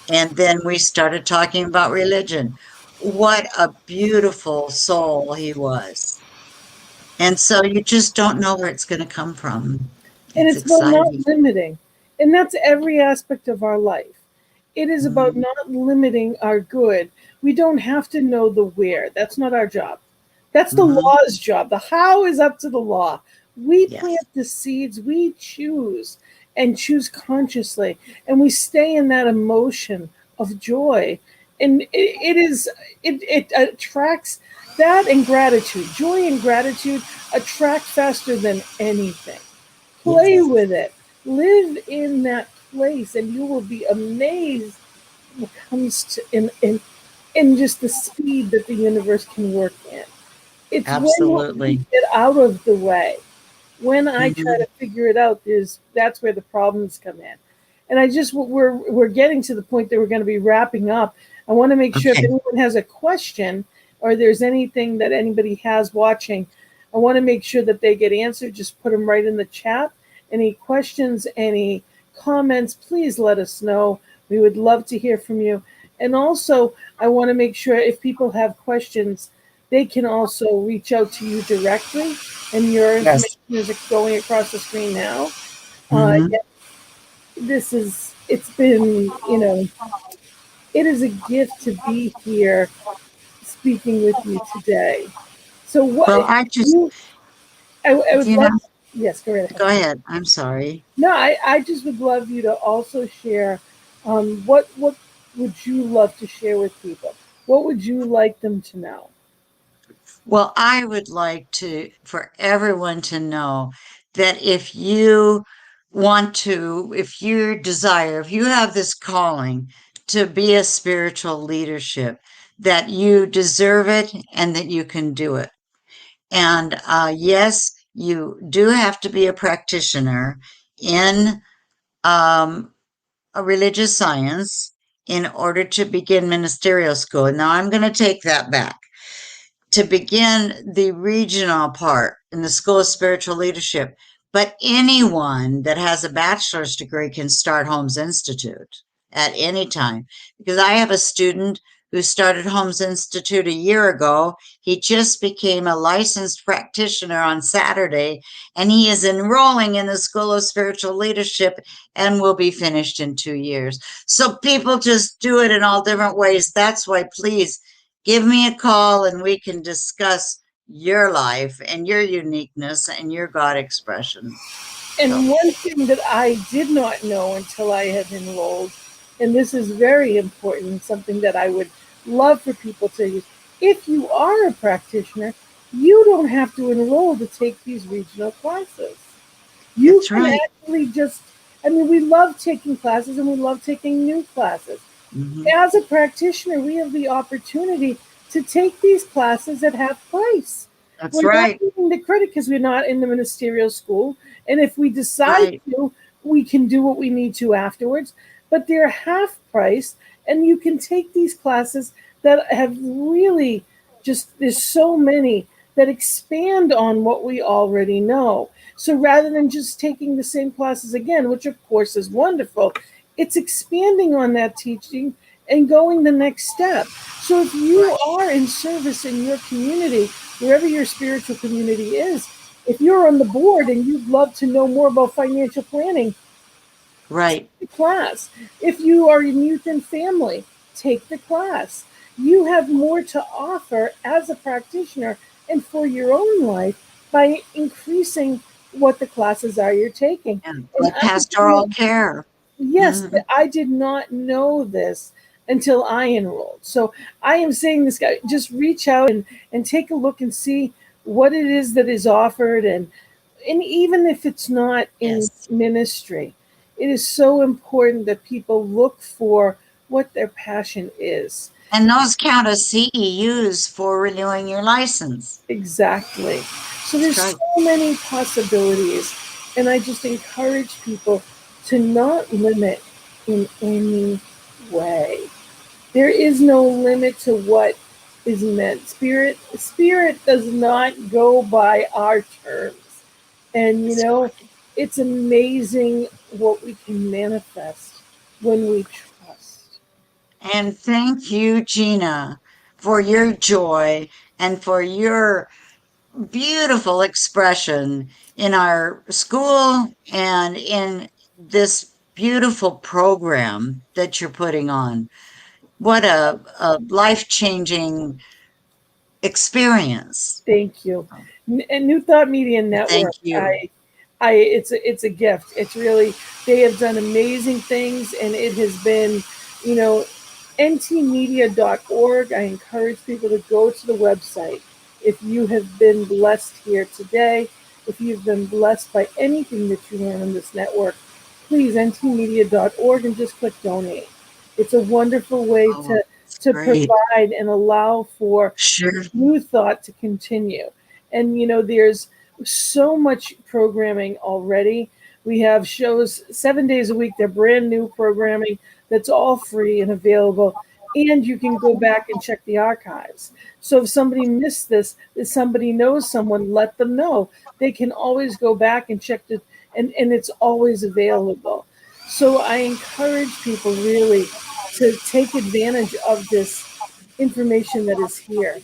[SPEAKER 2] And then we started talking about religion. What a beautiful soul he was. And so you just don't know where it's going to come from.
[SPEAKER 1] And
[SPEAKER 2] It's
[SPEAKER 1] it's about not
[SPEAKER 2] exciting.
[SPEAKER 1] limiting. And that's every aspect of our life. It is about
[SPEAKER 2] Mhm.
[SPEAKER 1] not limiting our good. We don't have to know the where. That's not our job. That's the
[SPEAKER 2] Mhm.
[SPEAKER 1] law's job. The how is up to the law. We
[SPEAKER 2] Yes,
[SPEAKER 1] plant the seeds, we choose and choose consciously, and we stay in that emotion of joy. And it attracts that, and gratitude. Joy and gratitude attract faster than anything. Play
[SPEAKER 2] yes,
[SPEAKER 1] with it. Live in that place, and you will be amazed what comes to in just the speed that the universe can work in. It's when we
[SPEAKER 2] absolutely.
[SPEAKER 1] get out of the way. When I try
[SPEAKER 2] Mhm.
[SPEAKER 1] to figure it out, that's where the problems come in. And we're getting to the point that we're going to be wrapping up. I want to make sure if
[SPEAKER 2] Okay.
[SPEAKER 1] anyone has a question or there's anything that anybody has watching, I want to make sure that they get answered. Just put them right in the chat. Any questions, any comments, please let us know. We would love to hear from you. And also, I want to make sure if people have questions, they can also reach out to you directly. And your
[SPEAKER 2] Yes.
[SPEAKER 1] information is going across the screen now.
[SPEAKER 2] Hmm.
[SPEAKER 1] Yeah, it's been, it is a gift to be here speaking with you today. So what
[SPEAKER 2] Well, I just,
[SPEAKER 1] you, I would
[SPEAKER 2] you know,
[SPEAKER 1] love, yes, go right ahead.
[SPEAKER 2] go ahead. I'm sorry.
[SPEAKER 1] No, I just would love you to also share, what would you love to share with people? What would you like them to know?
[SPEAKER 2] Well, I would like for everyone to know that if you if you desire, if you have this calling to be a spiritual leadership, that you deserve it and that you can do it. And yes, you do have to be a practitioner in um, a religious science in order to begin ministerial school. Now, I'm going to take that back. To begin the regional part in the School of Spiritual Leadership, but anyone that has a bachelor's degree can start Holmes Institute at any time. Because I have a student who started Holmes Institute a year ago. He just became a licensed practitioner on Saturday, and he is enrolling in the School of Spiritual Leadership and will be finished in 2 years. So people just do it in all different ways. That's why, please, give me a call and we can discuss your life and your uniqueness and your God expression. So,
[SPEAKER 1] And one thing that I did not know until I had enrolled, and this is very important, something that I would love for people to use. If you are a practitioner, you don't have to enroll to take these regional classes. You
[SPEAKER 2] that's
[SPEAKER 1] can
[SPEAKER 2] right.
[SPEAKER 1] actually just, I mean, we love taking classes and we love taking new classes.
[SPEAKER 2] Hmm.
[SPEAKER 1] As a practitioner, we have the opportunity to take these classes at half price.
[SPEAKER 2] That's
[SPEAKER 1] We're not
[SPEAKER 2] right.
[SPEAKER 1] giving the credit because we're not in the ministerial school. And if we decide
[SPEAKER 2] Right.
[SPEAKER 1] to, we can do what we need to afterwards. But they're half price, and you can take these classes that have really there's so many that expand on what we already know. So rather than just taking the same classes again, which of course is wonderful, it's expanding on that teaching and going the next step. So if you
[SPEAKER 2] Right.
[SPEAKER 1] are in service in your community, wherever your spiritual community is, if you're on the board and you'd love to know more about financial planning,
[SPEAKER 2] Right.
[SPEAKER 1] the class. If you are in youth and family, take the class. You have more to offer as a practitioner and for your own life by increasing what the classes are you're taking.
[SPEAKER 2] And
[SPEAKER 1] And
[SPEAKER 2] like pastoral care.
[SPEAKER 1] yes,
[SPEAKER 2] Hmm.
[SPEAKER 1] I did not know this until I enrolled. So I am saying this guy, just reach out and take a look and see what it is that is offered, and even if it's not in
[SPEAKER 2] Yes.
[SPEAKER 1] ministry, it is so important that people look for what their passion is.
[SPEAKER 2] And those count as CEUs for renewing your license.
[SPEAKER 1] Exactly. So
[SPEAKER 2] That's
[SPEAKER 1] there's
[SPEAKER 2] right.
[SPEAKER 1] so many possibilities, and I just encourage people to not limit in any way. There is no limit to what is meant. Spirit does not go by our terms. And
[SPEAKER 2] That's right.
[SPEAKER 1] it's amazing what we can manifest when we trust.
[SPEAKER 2] And thank you, Gina, for your joy and for your beautiful expression in our school and in this beautiful program that you're putting on. What a life-changing experience.
[SPEAKER 1] Thank you. And New Thought Media
[SPEAKER 2] Thank
[SPEAKER 1] Network,
[SPEAKER 2] you.
[SPEAKER 1] it's a gift. It's really, they have done amazing things, and it has been, you know, ntmedia.org. I encourage people to go to the website. If you have been blessed here today, if you've been blessed by anything that you learn on this network, please ntmedia.org and just click donate. It's a wonderful way
[SPEAKER 2] Oh, it's
[SPEAKER 1] to
[SPEAKER 2] great.
[SPEAKER 1] provide and allow for
[SPEAKER 2] Sure.
[SPEAKER 1] new thought to continue. And there's so much programming already, We have shows 7 days a week. They're brand new programming that's all free and available. And you can go back and check the archives. So if somebody missed this, if somebody knows someone, let them know. They can always go back and check it, and it's always available. So I encourage people really to take advantage of this information that is here.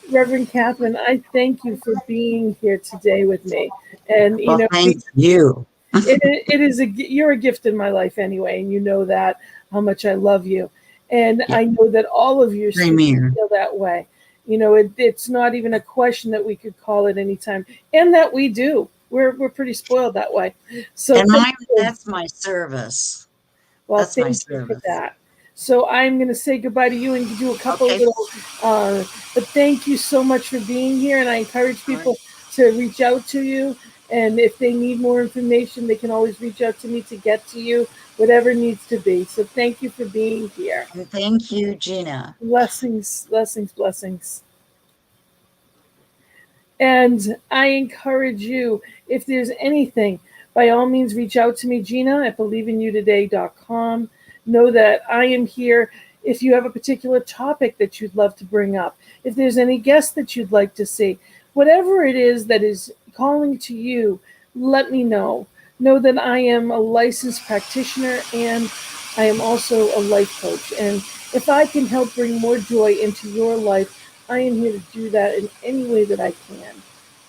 [SPEAKER 1] Reverend Kathryn, I thank you for being here today with me. And
[SPEAKER 2] Well, thank you.
[SPEAKER 1] it is you're a gift in my life anyway, and you know that how much I love you, and
[SPEAKER 2] Yeah,
[SPEAKER 1] I know that all of your
[SPEAKER 2] same
[SPEAKER 1] students
[SPEAKER 2] here.
[SPEAKER 1] feel that way. It's not even a question that we could call it anytime, and that we do. We're pretty spoiled that way. So
[SPEAKER 2] And
[SPEAKER 1] thank you.
[SPEAKER 2] that's my service.
[SPEAKER 1] Well,
[SPEAKER 2] That's my
[SPEAKER 1] thank you for
[SPEAKER 2] service.
[SPEAKER 1] that. So I'm going to say goodbye to you and do a couple
[SPEAKER 2] Okay.
[SPEAKER 1] little, but thank you so much for being here. And I encourage
[SPEAKER 2] All right.
[SPEAKER 1] people to reach out to you. And if they need more information, they can always reach out to me to get to you, whatever needs to be. So thank you for being here.
[SPEAKER 2] And thank you, Gina.
[SPEAKER 1] Blessings, blessings, blessings. And I encourage you, if there's anything, by all means, reach out to me, Gina, at believein.you.today.com. Know that I am here if you have a particular topic that you'd love to bring up, if there's any guests that you'd like to see, whatever it is that is calling to you, let me know. Know that I am a licensed practitioner and I am also a life coach. And if I can help bring more joy into your life, I am here to do that in any way that I can.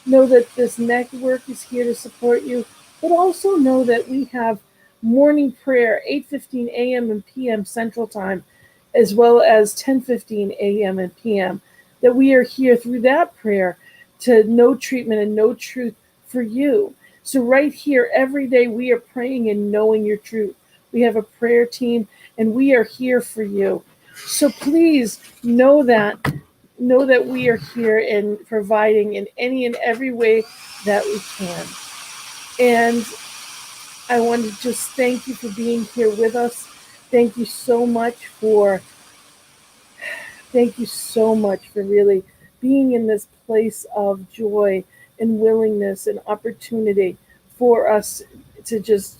[SPEAKER 1] Know that this network is here to support you, but also know that we have morning prayer, 8:15 a.m. and p.m. Central Time, as well as 10:15 a.m. and p.m. That we are here through that prayer to know treatment and know truth for you. So right here, every day, we are praying and knowing your truth. We have a prayer team, and we are here for you. So please know that we are here and providing in any and every way that we can. And I want to just thank you for being here with us. Thank you so much for really being in this place of joy and willingness and opportunity for us to just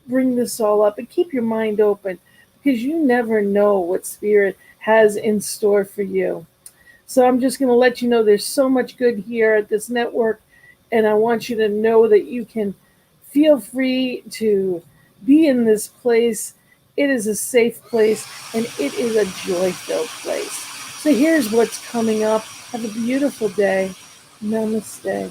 [SPEAKER 1] bring this all up and keep your mind open, because you never know what spirit has in store for you. So I'm just going to let you know there's so much good here at this network, and I want you to know that you can feel free to be in this place. It is a safe place, and it is a joy-filled place. So here's what's coming up. Have a beautiful day. Namaste.